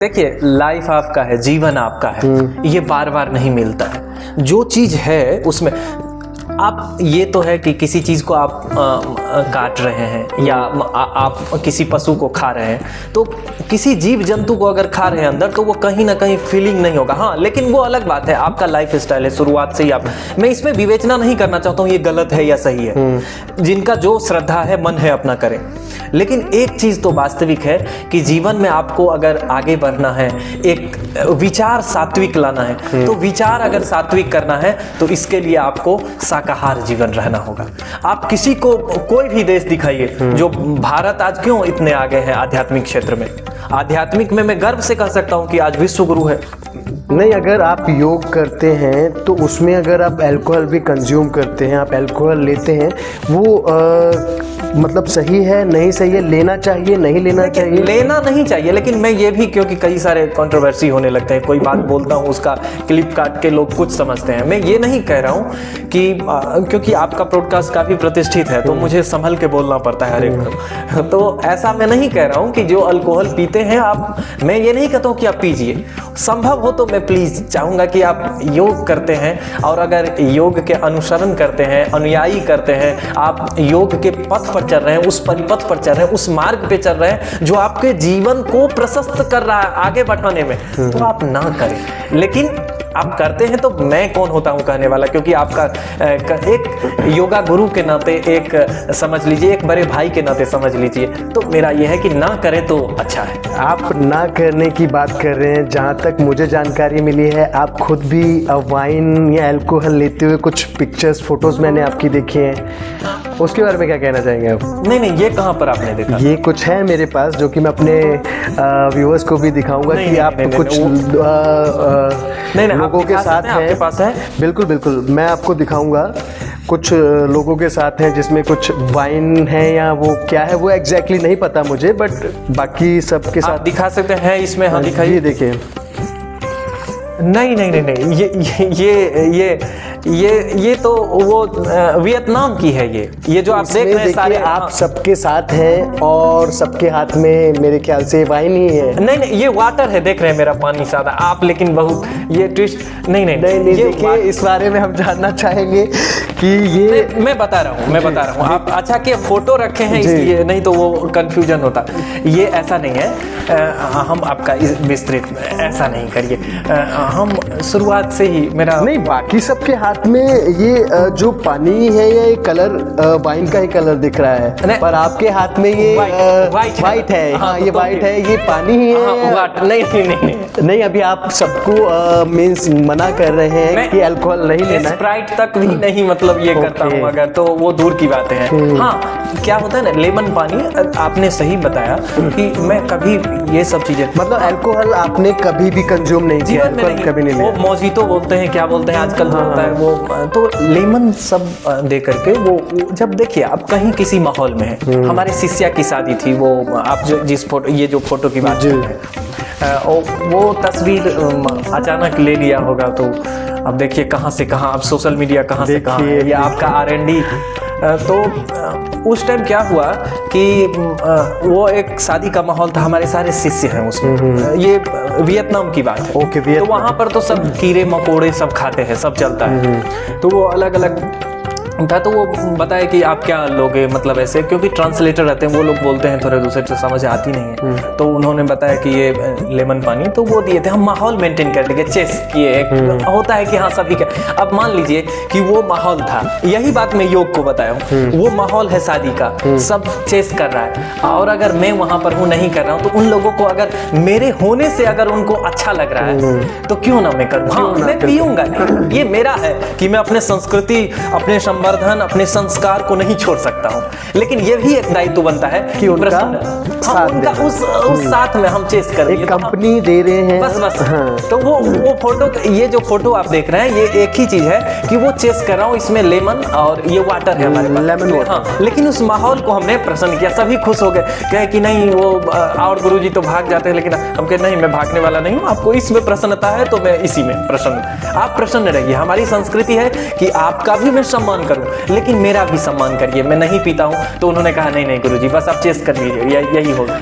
देखिए, लाइफ आपका है, जीवन आपका है, ये बार बार नहीं मिलता है। जो चीज़ है उसमें आप, ये तो है कि किसी चीज़ को आप काट रहे हैं या आप किसी पशु को खा रहे हैं, तो किसी जीव जंतु को अगर खा रहे हैं अंदर, तो वो कहीं ना कहीं फीलिंग नहीं होगा। हाँ, लेकिन वो अलग बात है, आपका लाइफ स्टाइल है शुरुआत से ही आप, मैं इसमें विवेचना नहीं करना चाहता हूँ ये गलत है या सही है। जिनका जो श्रद्धा है, मन है, अपना करें। लेकिन एक चीज़ तो वास्तविक है कि जीवन में आपको अगर आगे बढ़ना है, एक विचार सात्विक लाना है, तो विचार अगर सात्विक करना है तो इसके लिए आपको शाकाहार जीवन रहना होगा। आप किसी को कोई भी देश दिखाइए, जो भारत आज क्यों इतने आगे हैं आध्यात्मिक क्षेत्र में, आध्यात्मिक में मैं गर्व से कह सकता हूं कि आज विश्व गुरु है। नहीं, अगर आप योग करते हैं तो उसमें अगर आप अल्कोहल भी कंज्यूम करते हैं, आप अल्कोहल लेते हैं, वो मतलब सही है नहीं सही है, लेना चाहिए नहीं लेना चाहिए? लेना नहीं चाहिए, लेकिन मैं ये भी, क्योंकि कई सारे कंट्रोवर्सी होने लगते हैं, कोई बात बोलता हूँ उसका क्लिप काट के लोग कुछ समझते हैं। मैं ये नहीं कह रहा हूँ कि क्योंकि आपका पॉडकास्ट काफ़ी प्रतिष्ठित है तो मुझे संभल के बोलना पड़ता है हर एक। तो ऐसा मैं नहीं कह रहा हूँ कि जो अल्कोहल पीते हैं आप, मैं ये नहीं कहता हूँ कि आप पीजिए। संभव हो तो मैं प्लीज़ चाहूँगा कि आप योग करते हैं, और अगर योग के अनुसरण करते हैं, अनुयायी करते हैं, आप योग के पथ पर चल रहे हैं, उस परिपथ पर चल रहे हैं, उस मार्ग पे चल रहे हैं जो आपके जीवन को प्रशस्त कर रहा है आगे बढ़ाने में, तो आप ना करें। लेकिन आप करते हैं तो मैं कौन होता हूं कहने वाला, क्योंकि आपका एक योगा गुरु के नाते, एक समझ लीजिए एक बड़े भाई के नाते समझ लीजिए, तो मेरा यह है कि ना करें तो अच्छा है। आप ना करने की बात कर रहे हैं, जहाँ तक मुझे जानकारी मिली है आप खुद भी वाइन या अल्कोहल लेते हुए कुछ पिक्चर्स फोटोज मैंने आपकी देखी हैं, उसके बारे में क्या कहना चाहेंगे आप? नहीं, ये कहाँ पर आपने देखा? ये कुछ है मेरे पास जो कि मैं अपने व्यूअर्स को भी दिखाऊंगा कि आप कुछ लोगों के साथ हैं, आपके पास है? बिल्कुल बिल्कुल, मैं आपको दिखाऊंगा। कुछ लोगों के साथ हैं जिसमें कुछ वाइन है या वो क्या है वो एग्जैक्टली नहीं पता मुझे, बट बाकी सबके साथ दिखा सकते हैं इसमें। हाँ, दिखाइए। देखिए। नहीं, ये तो वो वियतनाम की है। ये जो आप देख रहे हैं सारे, आप सबके साथ हैं और सबके हाथ में मेरे ख्याल से वाइन ही है। नहीं, ये वाटर है, देख रहे हैं मेरा पानी सादा। आप लेकिन बहुत ये ट्विस्ट नहीं, ये देखिए, इस बारे में हम जानना चाहेंगे कि ये मैं बता रहा हूँ आप अच्छा कि फोटो रखे हैं इसलिए, नहीं तो वो कंफ्यूजन होता। ये ऐसा नहीं है, हम आपका विस्तृत ऐसा नहीं करिए। हम शुरुआत से ही मेरा नहीं, बाकी सबके हाथ में ये जो पानी है या ये कलर वाइन का ही कलर दिख रहा है, पर आपके हाथ में ये वाइट है। हाँ, ये वाइट है, ये पानी ही है। नहीं, अभी आप सबको मींस मना कर रहे हैं कि अल्कोहल नहीं लेना है। स्प्राइट तक भी नहीं, मतलब ये करता हूँ अगर, तो वो दूर की बातें हैं। हाँ, क्या होता है ना, लेमन पानी, आपने सही बताया कि मैं कभी ये सब चीजें, मतलब अल्कोहल आपने कभी भी कंज्यूम नहीं किया? कभी नहीं। वो मोजितो बोलते हैं, क्या बोलते हैं आजकल जो होता है वो, तो लेमन सब दे करके वो जब देखिए आप कहीं किसी माहौल में है, हमारे शिष्या की शादी थी, वो आप जो जिस फोटो, ये जो फोटो की बात कर रहे हैं, वो तस्वीर अचानक ले लिया होगा, तो अब देखिए कहाँ से कहाँ, अब सोशल मीडिया कहाँ से कहाँ है, या आपका R&D। तो उस टाइम क्या हुआ कि वो एक शादी का माहौल था, हमारे सारे शिष्य हैं उसमें। ये वियतनाम की बात है। ओके, तो वहाँ पर तो सब कीड़े मकोड़े सब खाते हैं, सब चलता है। तो वो अलग अलग था, तो वो बताया कि आप क्या लोगे, मतलब ऐसे, क्योंकि ट्रांसलेटर रहते हैं, वो लोग बोलते हैं थोड़े दूसरे से समझ आती नहीं है। तो उन्होंने बताया कि ये लेमन पानी, तो वो दिए थे। हम माहौल मेंटेन कर लिए, चेस किए, होता है कि हाँ सभी का। अब मान लीजिए कि वो माहौल था, यही बात मैं योग को बताया हूँ, वो माहौल है शादी का, सब चेस कर रहा है, और अगर मैं वहां पर हूँ नहीं कर रहा हूँ, तो उन लोगों को अगर मेरे होने से अगर उनको अच्छा लग रहा है तो क्यों ना मैं करूँ। हाँ, मैं पीऊंगा, ये मेरा है कि मैं अपने संस्कृति, अपने संवर्धन, अपने संस्कार को नहीं छोड़ सकता हूँ, लेकिन ये भी एक दायित्व बनता है कि उनका उस साथ में हम चेस कर, एक कंपनी दे रहे हैं बस। हाँ। तो वो फोटो, ये जो फोटो आप देख रहे हैं, ये एक ही चीज है कि वो चेस कर रहा हूँ, इसमें लेमन और ये वाटर है हमारे पास, लेमन वाटर। हाँ, लेकिन उस माहौल को हमने प्रसन्न किया, सभी खुश हो गए, कहे कि नहीं वो और गुरुजी तो भाग जाते हैं, लेकिन हम कहे नहीं, मैं भागने वाला नहीं हूँ, आपको इसमें प्रसन्नता है तो मैं इसी में प्रसन्न। आप प्रसन्न रहिए, हमारी संस्कृति है कि आपका भी मैं सम्मान करूँ, लेकिन मेरा भी सम्मान करिए। मैं नहीं पीता हूँ, तो उन्होंने कहा नहीं गुरुजी, बस आप चेस कर लीजिए, यही होगा।